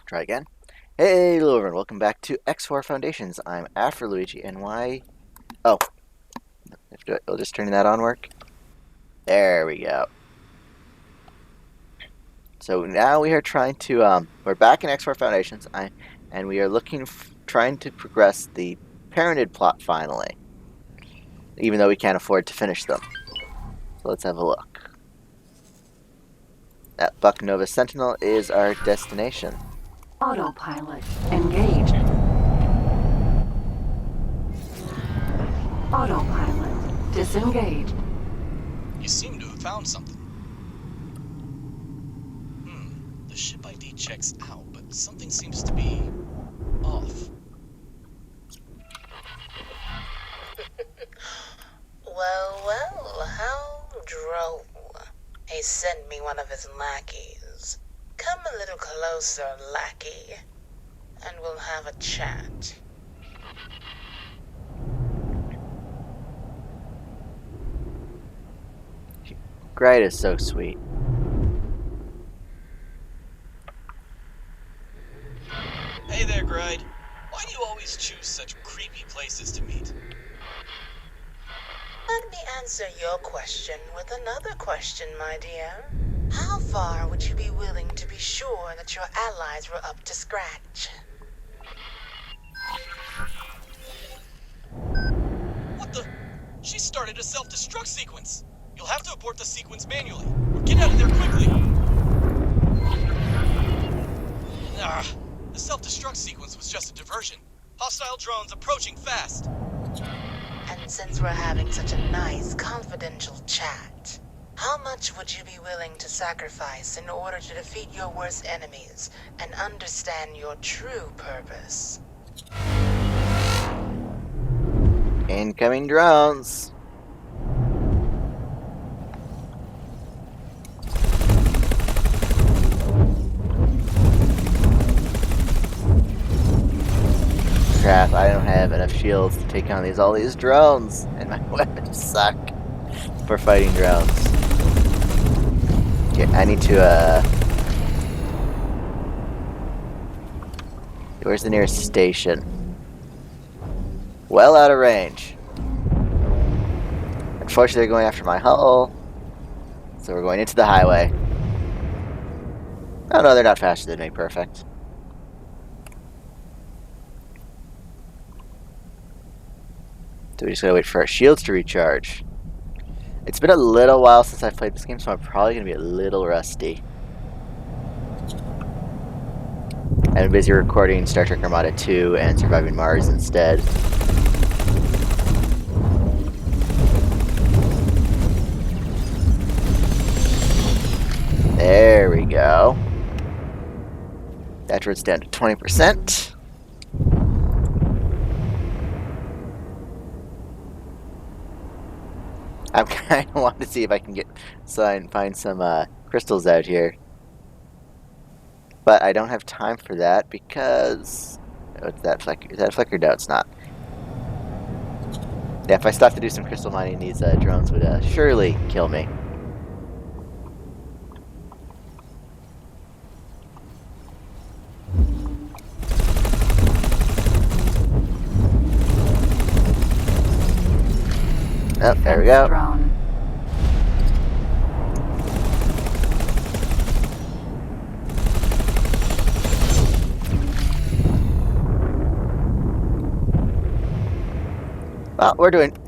Try again. Hey, hello everyone. Welcome back to X4 Foundations. I'm After Luigi, and why? Oh, will just turning that on work? There we go. So now we are trying to, we're back in X4 Foundations, and we are trying to progress the Parented plot finally, even though we can't afford to finish them. So let's have a look. That Buck Nova Sentinel is our destination. Autopilot engaged. Autopilot disengaged. You seem to have found something. The ship ID checks out, but something seems to be off. Well, how droll. He sent me one of his lackeys. Come a little closer, lackey, and we'll have a chat. Gride is so sweet. Hey there, Gride. Why do you always choose such creepy places to meet? Let me answer your question with another question, my dear. How far would you be willing to be sure that your allies were up to scratch? What the? She started a self-destruct sequence. You'll have to abort the sequence manually, or get out of there quickly. The self-destruct sequence was just a diversion. Hostile drones approaching fast. And since we're having such a nice, confidential chat, how much would you be willing to sacrifice in order to defeat your worst enemies and understand your true purpose? Incoming drones. Crap, I don't have enough shields to take on all these drones, and my weapons suck for fighting drones. Okay, I need to, where's the nearest station? Well out of range. Unfortunately, they're going after my hull, so we're going into the highway. Oh no, they're not faster than me, perfect. So we just gotta wait for our shields to recharge. It's been a little while since I've played this game, so I'm probably gonna be a little rusty. I'm busy recording Star Trek Armada 2 and Surviving Mars instead. There we go. That drone's down to 20%. I kind of want to see if I can find some crystals out here, but I don't have time for that because what's that flicker? Is that a flicker? No, it's not. Yeah, if I stop to do some crystal mining, these drones would surely kill me. Oh, there we go. Drone.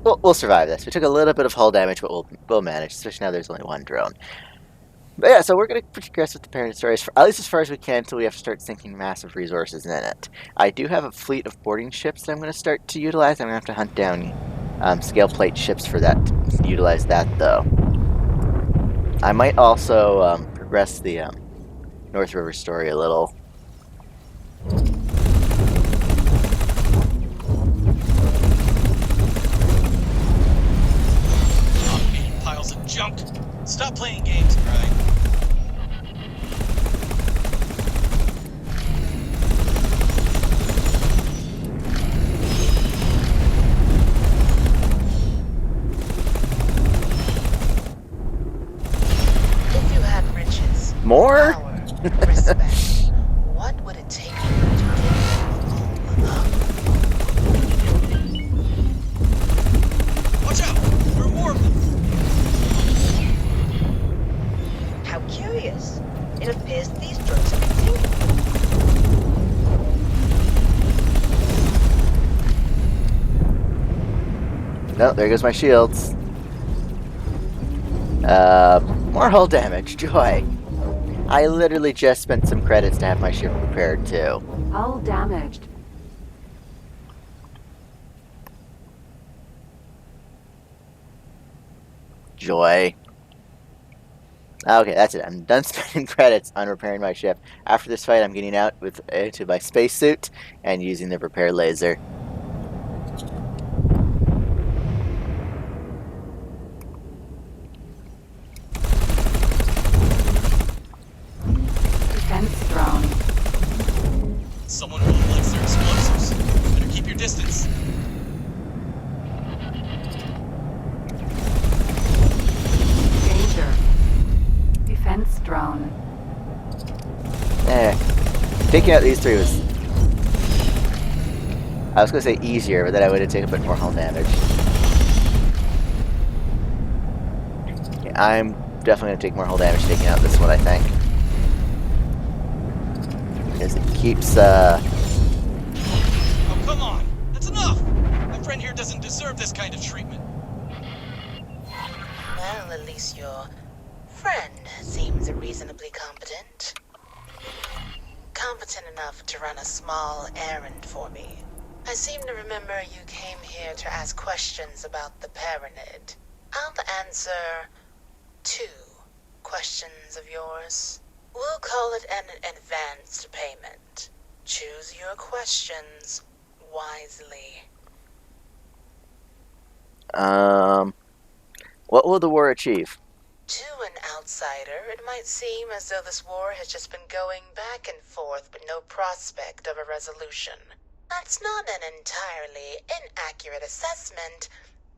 Well, we'll survive this. We took a little bit of hull damage, but we'll manage, especially now there's only one drone. But yeah, so we're going to progress with the parent stories, at least as far as we can, until we have to start sinking massive resources in it. I do have a fleet of boarding ships that I'm going to start to utilize. I'm going to have to hunt down scale plate ships for that, to utilize that though. I might also progress the North River story a little. Piles of junk. Stop playing games, Gride. If you had riches, More? power, respect, what No, there goes my shields. More hull damage. Joy. I literally just spent some credits to have my ship repaired too. Hull damaged. Joy. Okay, that's it. I'm done spending credits on repairing my ship. After this fight, I'm getting out with to my spacesuit and using the repair laser. Defense drone. Someone really likes their explosives. Better keep your distance. Danger. Defense drone. There. Taking out these three was... I was going to say easier, but then I would have taken a bit more hull damage. Yeah, I'm definitely going to take more hull damage taking out this one, I think. Because it keeps, Oh, come on! That's enough! My friend here doesn't deserve this kind of treatment. Well, at least your friend seems reasonably competent. Competent enough to run a small errand for me. I seem to remember you came here to ask questions about the Pyramid. I'll answer 2 questions of yours. We'll call it an advanced payment. Choose your questions wisely. what will the war achieve? To an outsider, it might seem as though this war has just been going back and forth with no prospect of a resolution. That's not an entirely inaccurate assessment,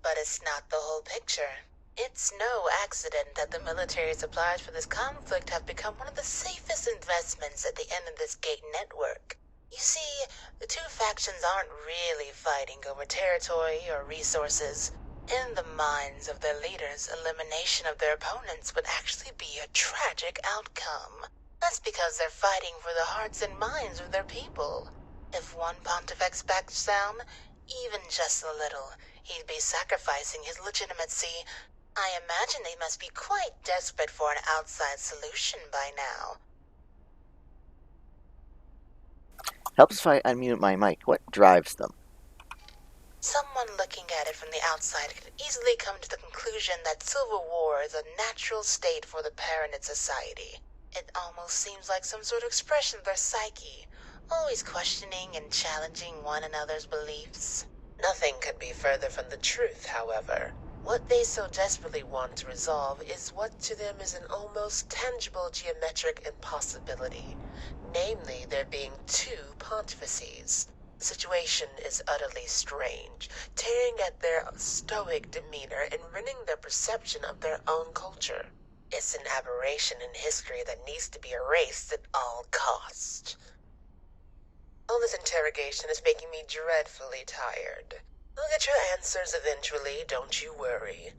but it's not the whole picture. It's no accident that the military supplies for this conflict have become one of the safest investments at the end of this gate network. You see, the two factions aren't really fighting over territory or resources. In the minds of their leaders, elimination of their opponents would actually be a tragic outcome. That's because they're fighting for the hearts and minds of their people. If one pontifex backs down, even just a little, he'd be sacrificing his legitimacy. I imagine they must be quite desperate for an outside solution by now. Helps if I unmute my mic. What drives them? Someone looking at it from the outside could easily come to the conclusion that civil war is a natural state for the Pyramid society. It almost seems like some sort of expression of their psyche, always questioning and challenging one another's beliefs. Nothing could be further from the truth, however. What they so desperately want to resolve is what to them is an almost tangible geometric impossibility, namely there being 2 pontifices. The situation is utterly strange, tearing at their stoic demeanor and rending their perception of their own culture. It's an aberration in history that needs to be erased at all costs. All this interrogation is making me dreadfully tired. I'll get your answers eventually, don't you worry.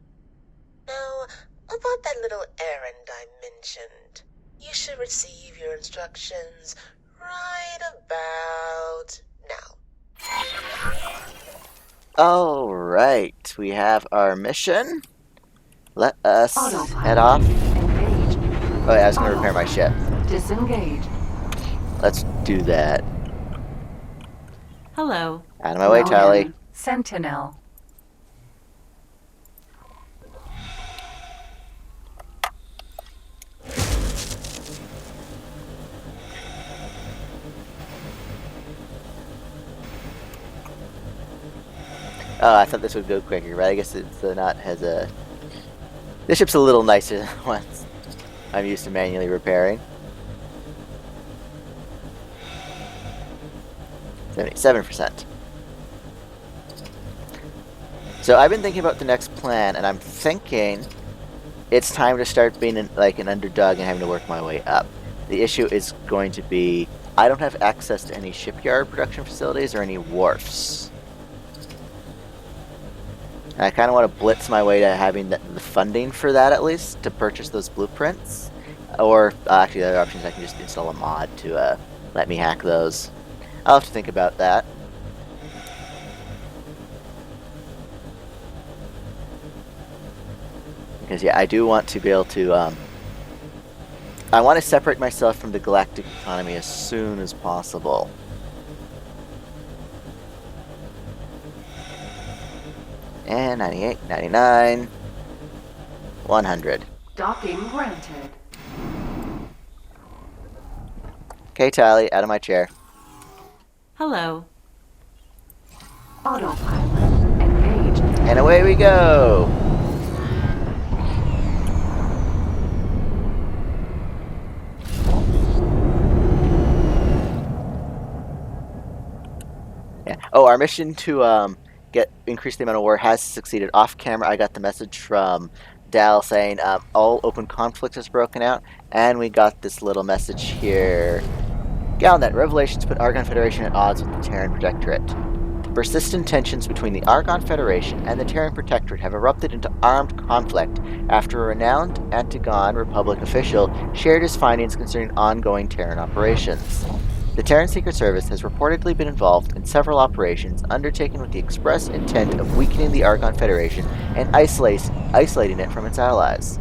Now, about that little errand I mentioned. You should receive your instructions right about now. Alright, we have our mission. Let us head off. Engage. Oh yeah, I was going to repair my ship. Disengage. Let's do that. Hello. Out of my way, Tally. Sentinel. Oh, I thought this would go quicker, but I guess it's not has a... This ship's a little nicer than the ones I'm used to manually repairing. 77%. So I've been thinking about the next plan, and I'm thinking it's time to start being like an underdog and having to work my way up. The issue is going to be I don't have access to any shipyard production facilities or any wharfs. And I kind of want to blitz my way to having the funding for that, at least, to purchase those blueprints. Or, actually, the other option is I can just install a mod to let me hack those. I'll have to think about that. Because, yeah, I do want to be able to, I want to separate myself from the galactic economy as soon as possible. And 98, 99, 100. Docking granted. Okay, Tally, out of my chair. Hello. Autopilot engaged. And away we go! Yeah. Oh, our mission to increase the amount of war has succeeded. Off camera, I got the message from Dal saying all open conflict has broken out, and we got this little message here. Galnet, revelations put Argon Federation at odds with the Terran Protectorate. The persistent tensions between the Argon Federation and the Terran Protectorate have erupted into armed conflict after a renowned Antigon Republic official shared his findings concerning ongoing Terran operations. The Terran Secret Service has reportedly been involved in several operations undertaken with the express intent of weakening the Argon Federation and isolating it from its allies.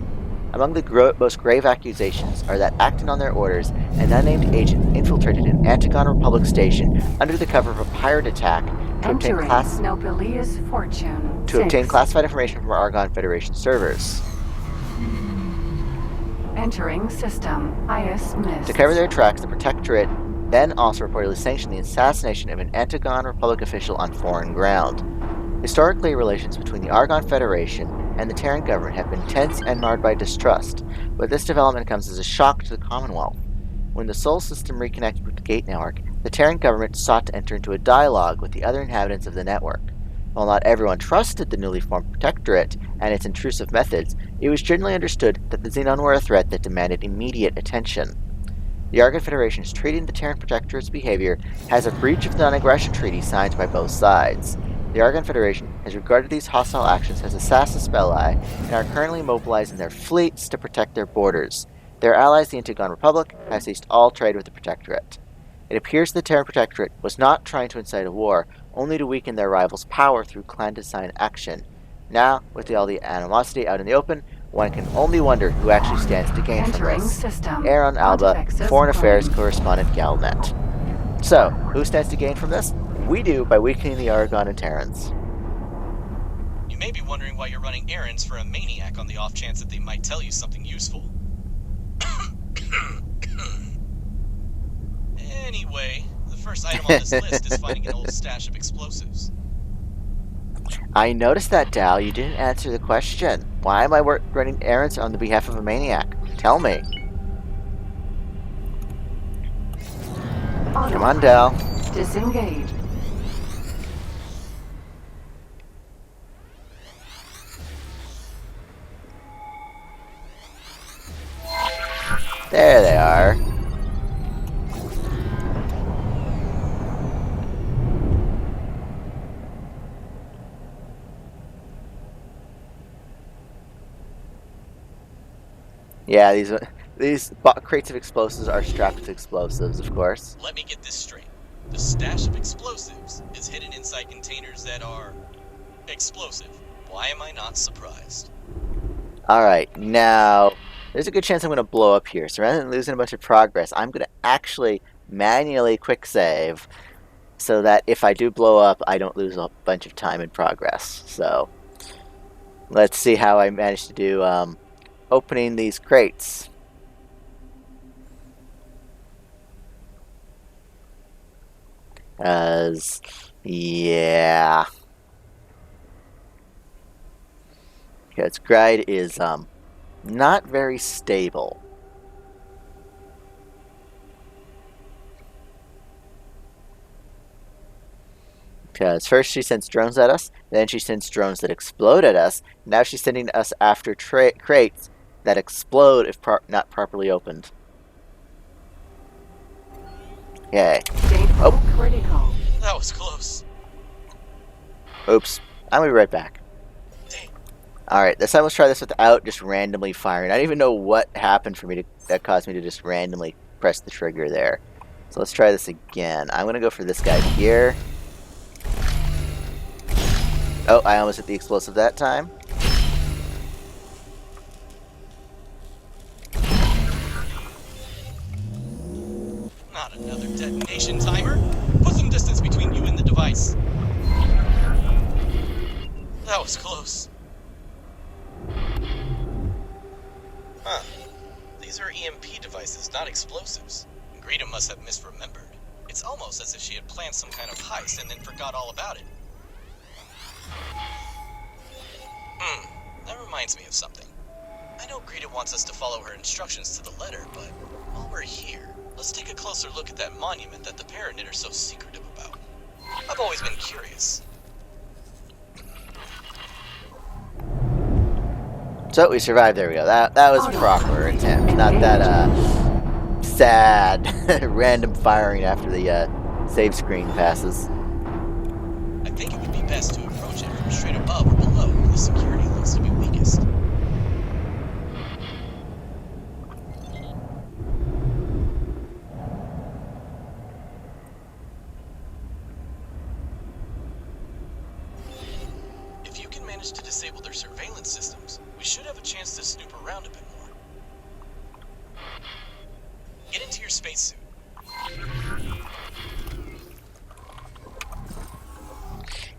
Among the most grave accusations are that, acting on their orders, an unnamed agent infiltrated an Antigon Republic station under the cover of a pirate attack to obtain classified information from Argon Federation servers. Entering system. IS missed. To cover their tracks, the Protectorate then also reportedly sanctioned the assassination of an Antigon Republic official on foreign ground. Historically, relations between the Argon Federation and the Terran government have been tense and marred by distrust, but this development comes as a shock to the Commonwealth. When the Sol system reconnected with the Gate Network, the Terran government sought to enter into a dialogue with the other inhabitants of the network. While not everyone trusted the newly formed Protectorate and its intrusive methods, it was generally understood that the Xenon were a threat that demanded immediate attention. The Argon Federation is treating the Terran Protectorate's behavior as a breach of the non-aggression treaty signed by both sides. The Argon Federation has regarded these hostile actions as a Sasus Belli and are currently mobilizing their fleets to protect their borders. Their allies, the Antigon Republic, have ceased all trade with the Protectorate. It appears the Terran Protectorate was not trying to incite a war, only to weaken their rivals' power through clandestine action. Now, with all the animosity out in the open, one can only wonder who actually stands to gain from this. Aaron Alba, Foreign Affairs Correspondent Galnet. So, who stands to gain from this? We do, by weakening the Argon and Terrans. You may be wondering why you're running errands for a maniac on the off chance that they might tell you something useful. Anyway, the first item on this list is finding an old stash of explosives. I noticed that, Dal. You didn't answer the question. Why am I running errands on the behalf of a maniac? Tell me. Come on, Dal. Disengage. There they are. Yeah, these crates of explosives are strapped with explosives, of course. Let me get this straight. The stash of explosives is hidden inside containers that are explosive. Why am I not surprised? Alright, now, there's a good chance I'm going to blow up here. So rather than losing a bunch of progress, I'm going to actually manually quick save so that if I do blow up, I don't lose a bunch of time in progress. So, let's see how I manage to do opening these crates. Yeah. Okay, its guide is not very stable. Because first she sends drones at us, then she sends drones that explode at us. Now she's sending us after crates that explode if not properly opened. Yay. Oh. Critical. That was close. Oops. I'm going to be right back. Dang. Alright, this time let's try this without just randomly firing. I don't even know what happened for me that caused me to just randomly press the trigger there. So let's try this again. I'm going to go for this guy here. Oh, I almost hit the explosive that time. Not another detonation timer. Put some distance between you and the device. That was close. Huh. These are EMP devices, not explosives. Greta must have misremembered. It's almost as if she had planned some kind of heist and then forgot all about it. That reminds me of something. I know Greta wants us to follow her instructions to the letter, but while we're here, let's take a closer look at that monument that the Paranid are so secretive about. I've always been curious. So we survived. There we go. That was a proper attempt. Not that sad random firing after the save screen passes. I think it would be best to approach it from straight above or below where the security looks to be weakest. If you can manage to disable their surveillance systems, we should have a chance to snoop around a bit more. Get into your spacesuit.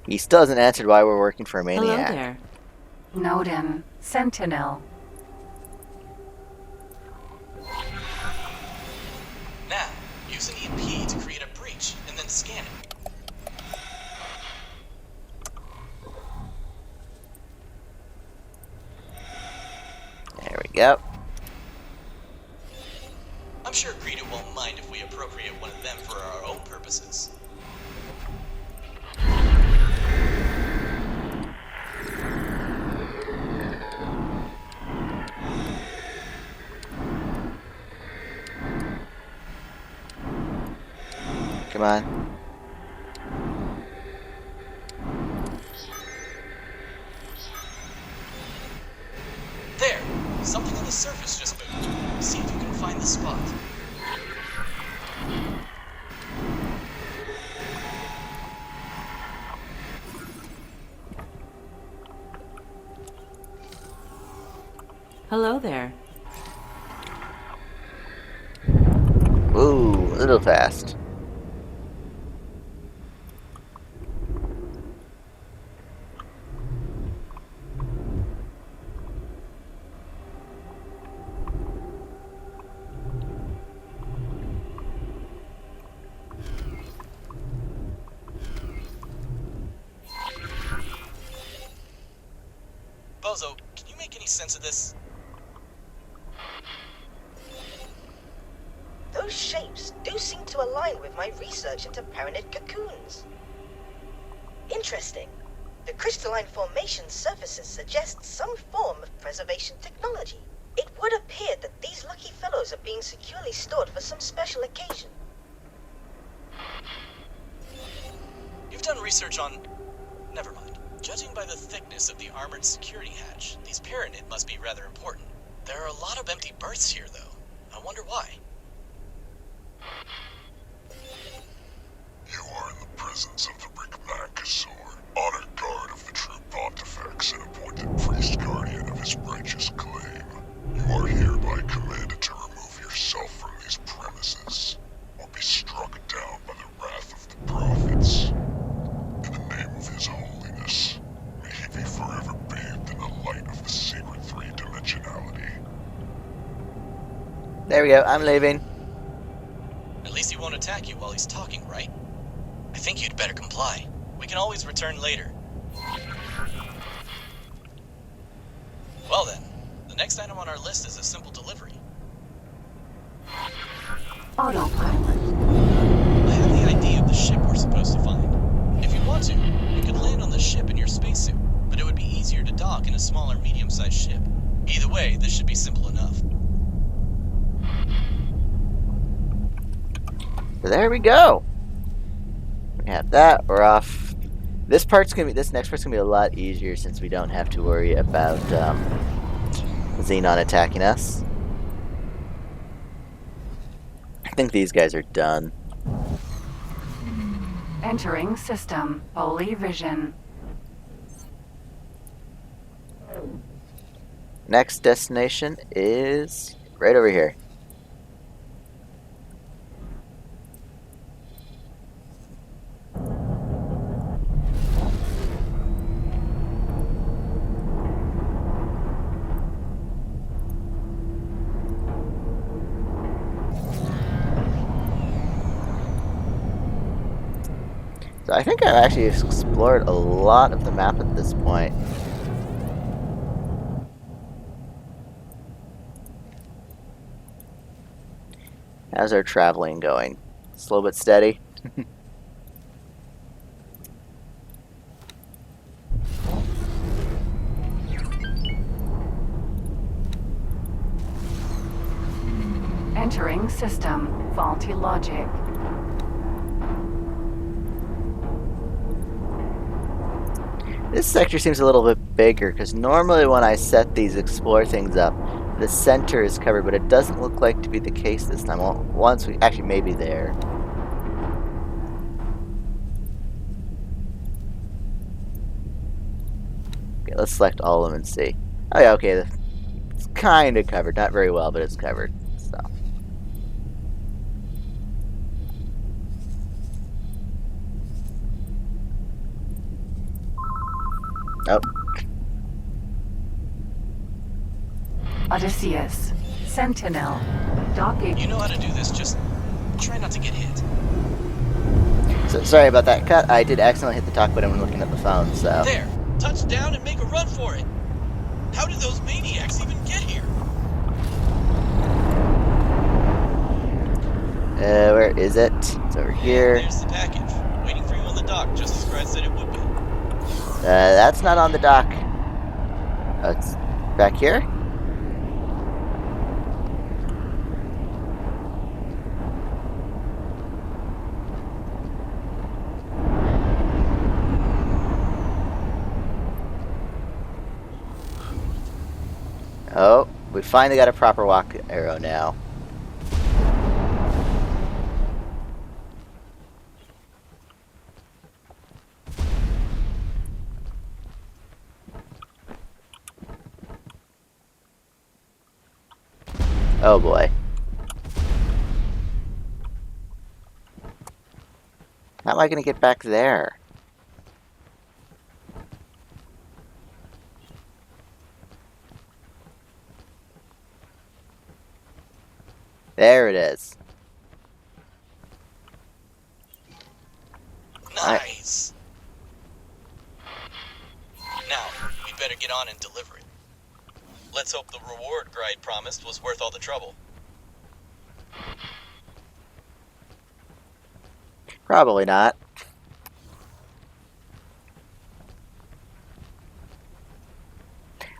He still hasn't answered why we're working for a Hello maniac. there. Nodin. Sentinel. Now, use an EMP to create a breach and then scan it. There we go. I'm sure Greta won't mind if we appropriate one of them for our own purposes. Come on. There! Something on the surface just moved. See if you can find the spot. Hello there. Ooh, a little fast. Bozo, can you make any sense of this? Those shapes do seem to align with my research into Paranid cocoons. Interesting. The crystalline formation surfaces suggest some form of preservation technology. It would appear that these lucky fellows are being securely stored for some special occasion. You've done research on... Never mind. Judging by the thickness of the armored security hatch, these Paranid must be rather important. There are a lot of empty berths here, though. I wonder why. You are in the presence of the Kha'ak, honored guard of the true pontifex and appointed priest guardian of his righteous claim. You are hereby commanded to remove yourself from these premises, or be struck down by the wrath of the prophets. In the name of his holiness, may he be forever bathed in the light of the sacred three-dimensionality. There we go. I'm leaving. At least he won't attack you while he's talking, right? I think you'd better comply. We can always return later. Well then, the next item on our list is a simple delivery. Autopilot. I have the ID of the ship we're supposed to find. If you want to, you could land on the ship in your spacesuit, but it would be easier to dock in a smaller, medium-sized ship. Either way, this should be simple enough. So there we go. We have that. We're off This next part's gonna be a lot easier since we don't have to worry about Xenon attacking us. I think these guys are done. Entering system. Holy vision. Next destination is right over here. So I think I've actually explored a lot of the map at this point. How's our traveling going? Slow but steady? Entering system. Faulty logic. This sector seems a little bit bigger, because normally when I set these explore things up, the center is covered, but it doesn't look like to be the case this time. Well, once we actually maybe there. Okay, let's select all of them and see. Oh yeah, okay, it's kind of covered. Not very well, but it's covered. So. Oh. Odysseus. Sentinel. Docking. You know how to do this, just try not to get hit. So, sorry about that cut. I did accidentally hit the talk button when looking at the phone, so. There! Touch down and make a run for it! How did those maniacs even get here? Where is it? It's over here. There's the package, waiting for you on the dock, just as Brad said it would be. That's not on the dock. Oh, it's back here? Oh, we finally got a proper walk arrow now. Oh boy. How am I going to get back there? There it is. Nice! Now, we better get on and deliver it. Let's hope the reward Gride promised was worth all the trouble. Probably not.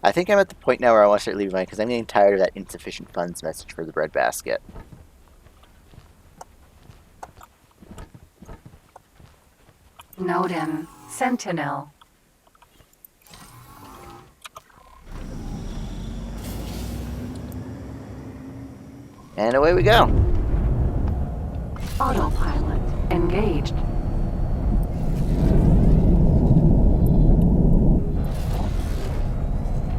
I think I'm at the point now where I want to start leaving money because I'm getting tired of that insufficient funds message for the breadbasket. Nodin. Sentinel. And away we go. Autopilot. Engaged.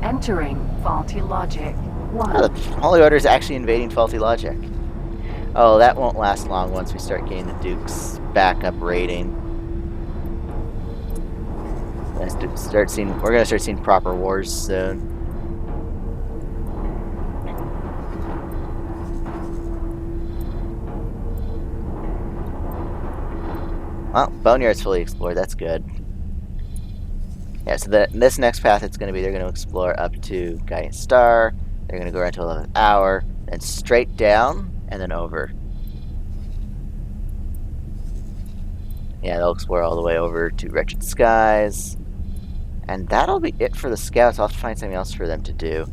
Entering faulty logic. Oh, the Holy Order is actually invading faulty logic. Oh, that won't last long once we start getting the Duke's backup rating. We're gonna start seeing proper wars soon. Well, Boneyard's fully explored. That's good. Yeah, so this next path it's going to be, they're going to explore up to Guiding Star, they're going to go around to 11th Hour, then straight down, and then over. Yeah, they'll explore all the way over to Wretched Skies. And that'll be it for the scouts. I'll have to find something else for them to do.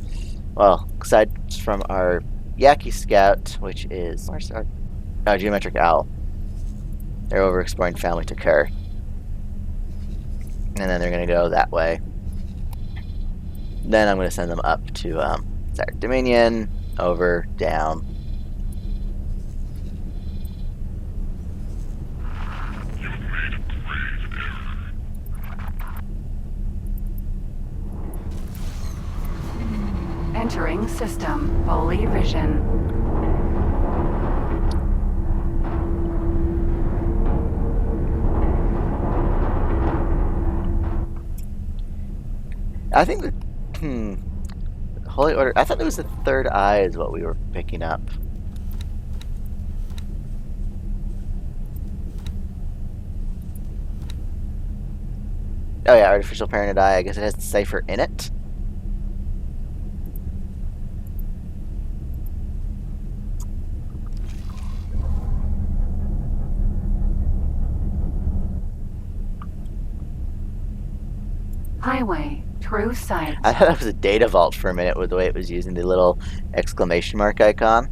Well, aside from our Yaki Scout, which is... Where's our... Oh, Geometric Owl. They're over exploring Family Takar. And then they're going to go that way. Then I'm going to send them up to Xyric Dominion, over, down. Entering system. Fully vision. I think that, Holy Order, I thought it was the third eye is what we were picking up. Oh yeah, Artificial Paranoid Eye, I guess it has the cipher in it. Highway. True sight. I thought that was a data vault for a minute with the way it was using the little exclamation mark icon.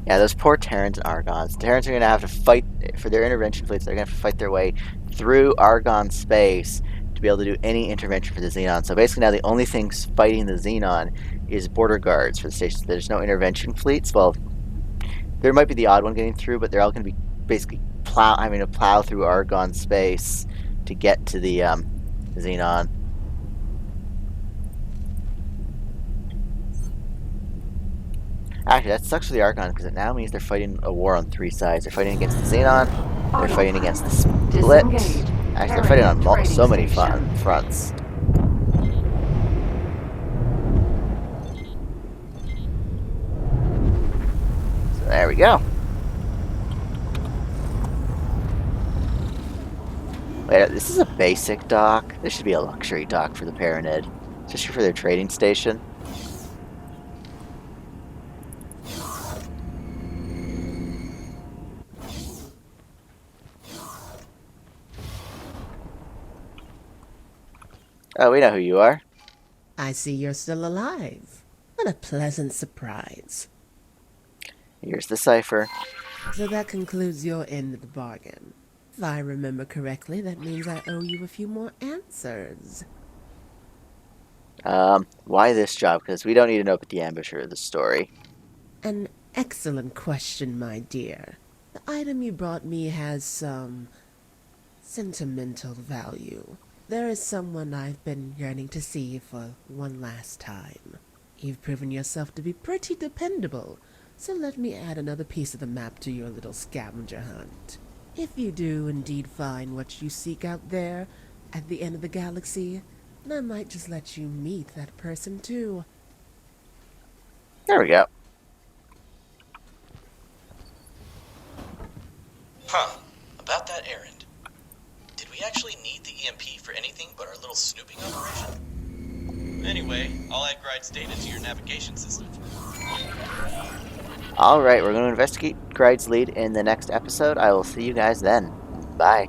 Yeah, those poor Terrans and Argons. Terrans are going to have to fight for their intervention fleets. They're going to have to fight their way through Argon space to be able to do any intervention for the Xenon. So basically now the only things fighting the Xenon is border guards for the stations. There's no intervention fleets. Well, there might be the odd one getting through, but they're all going to be basically having to plow through Argon space to get to the Xenon. Actually, that sucks for the Archon because it now means they're fighting a war on three sides. They're fighting against the Xenon, they're fighting against the Split. Actually, they're fighting on so many fronts. So there we go. Wait, this is a basic dock. This should be a luxury dock for the Paranid, especially for their trading station. Oh, we know who you are. I see you're still alive. What a pleasant surprise. Here's the cipher. So that concludes your end of the bargain. If I remember correctly, that means I owe you a few more answers. Why this job? Because we don't need to know about the ambusher of the story. An excellent question, my dear. The item you brought me has some sentimental value. There is someone I've been yearning to see for one last time. You've proven yourself to be pretty dependable, so let me add another piece of the map to your little scavenger hunt. If you do indeed find what you seek out there at the end of the galaxy, then I might just let you meet that person too. There we go. Huh. About that errand. Did we actually need the EMP for anything but our little snooping operation? Anyway, I'll add Gride's data to your navigation system. Alright, we're going to investigate Gride's lead in the next episode. I will see you guys then. Bye.